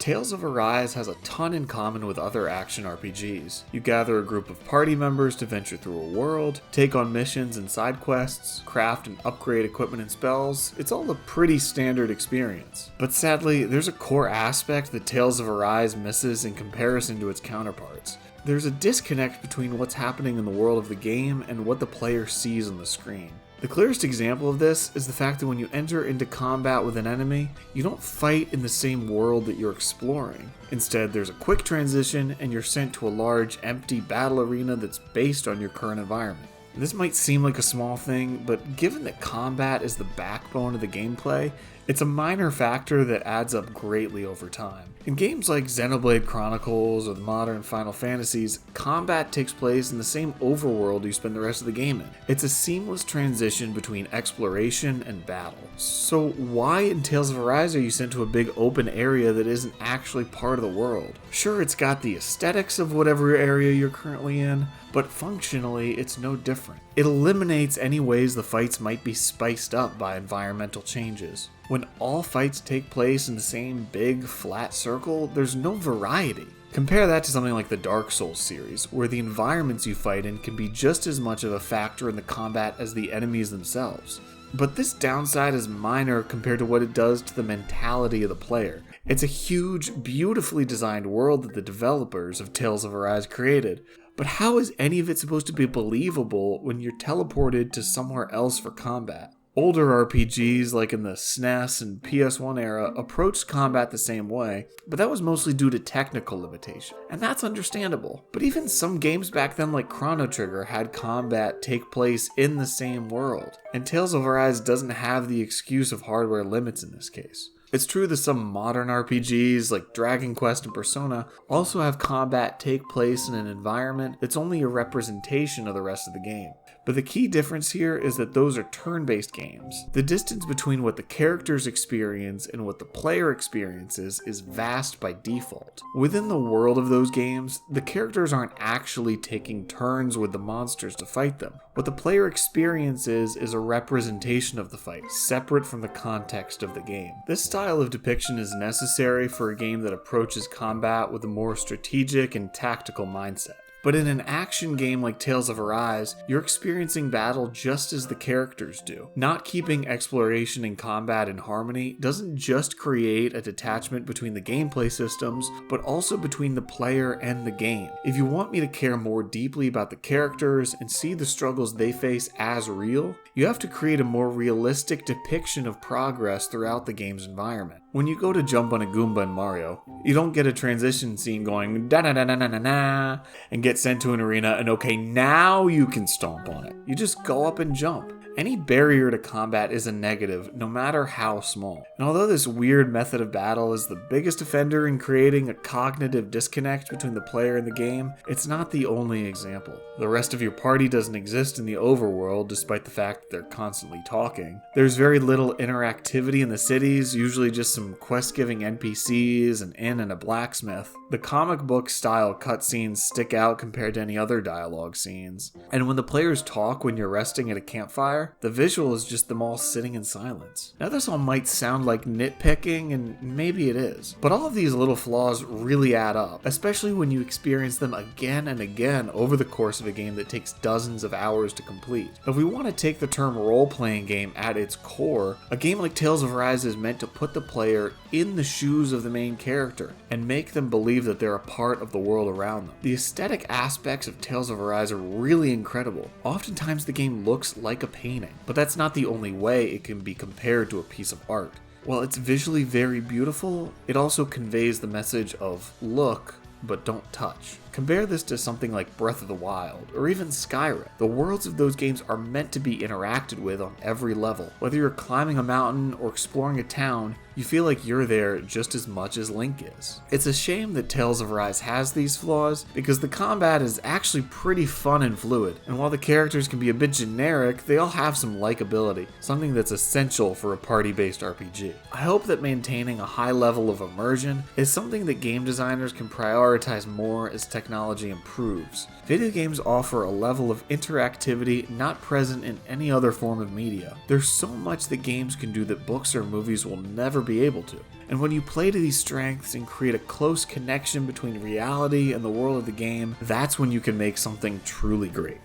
Tales of Arise has a ton in common with other action RPGs. You gather a group of party members to venture through a world, take on missions and side quests, craft and upgrade equipment and spells. It's all a pretty standard experience. But sadly, there's a core aspect that Tales of Arise misses in comparison to its counterparts. There's a disconnect between what's happening in the world of the game and what the player sees on the screen. The clearest example of this is the fact that when you enter into combat with an enemy, you don't fight in the same world that you're exploring. Instead, there's a quick transition and you're sent to a large, empty battle arena that's based on your current environment. This might seem like a small thing, but given that combat is the backbone of the gameplay, it's a minor factor that adds up greatly over time. In games like Xenoblade Chronicles or the modern Final Fantasies, combat takes place in the same overworld you spend the rest of the game in. It's a seamless transition between exploration and battle. So why in Tales of Arise are you sent to a big open area that isn't actually part of the world? Sure, it's got the aesthetics of whatever area you're currently in, but functionally it's no different. It eliminates any ways the fights might be spiced up by environmental changes. When all fights take place in the same big, flat circle, there's no variety. Compare that to something like the Dark Souls series, where the environments you fight in can be just as much of a factor in the combat as the enemies themselves. But this downside is minor compared to what it does to the mentality of the player. It's a huge, beautifully designed world that the developers of Tales of Arise created, but how is any of it supposed to be believable when you're teleported to somewhere else for combat? Older RPGs like in the SNES and PS1 era approached combat the same way, but that was mostly due to technical limitation, and that's understandable. But even some games back then like Chrono Trigger had combat take place in the same world, and Tales of Arise doesn't have the excuse of hardware limits in this case. It's true that some modern RPGs like Dragon Quest and Persona also have combat take place in an environment that's only a representation of the rest of the game. But the key difference here is that those are turn-based games. The distance between what the characters experience and what the player experiences is vast by default. Within the world of those games, the characters aren't actually taking turns with the monsters to fight them. What the player experiences is a representation of the fight, separate from the context of the game. This style of depiction is necessary for a game that approaches combat with a more strategic and tactical mindset. But in an action game like Tales of Arise, you're experiencing battle just as the characters do. Not keeping exploration and combat in harmony doesn't just create a detachment between the gameplay systems, but also between the player and the game. If you want me to care more deeply about the characters and see the struggles they face as real, you have to create a more realistic depiction of progress throughout the game's environment. When you go to jump on a Goomba in Mario, you don't get a transition scene going da-na-na-na-na-na and get sent to an arena and okay, now you can stomp on it. You just go up and jump. Any barrier to combat is a negative, no matter how small. And although this weird method of battle is the biggest offender in creating a cognitive disconnect between the player and the game, it's not the only example. The rest of your party doesn't exist in the overworld, despite the fact that they're constantly talking. There's very little interactivity in the cities, usually just some quest-giving NPCs, an inn, and a blacksmith. The comic book style cutscenes stick out compared to any other dialogue scenes. And when the players talk when you're resting at a campfire, the visual is just them all sitting in silence. Now this all might sound like nitpicking, and maybe it is, but all of these little flaws really add up, especially when you experience them again and again over the course of a game that takes dozens of hours to complete. If we want to take the term role-playing game at its core, a game like Tales of Arise is meant to put the player in the shoes of the main character and make them believe that they're a part of the world around them. The aesthetic aspects of Tales of Arise are really incredible. Oftentimes the game looks like a painting, but that's not the only way it can be compared to a piece of art. While it's visually very beautiful, it also conveys the message of look, but don't touch. Compare this to something like Breath of the Wild, or even Skyrim. The worlds of those games are meant to be interacted with on every level. Whether you're climbing a mountain or exploring a town, you feel like you're there just as much as Link is. It's a shame that Tales of Arise has these flaws, because the combat is actually pretty fun and fluid, and while the characters can be a bit generic, they all have some likability, something that's essential for a party-based RPG. I hope that maintaining a high level of immersion is something that game designers can prioritize more as technology technology improves. Video games offer a level of interactivity not present in any other form of media. There's so much that games can do that books or movies will never be able to. And when you play to these strengths and create a close connection between reality and the world of the game, that's when you can make something truly great.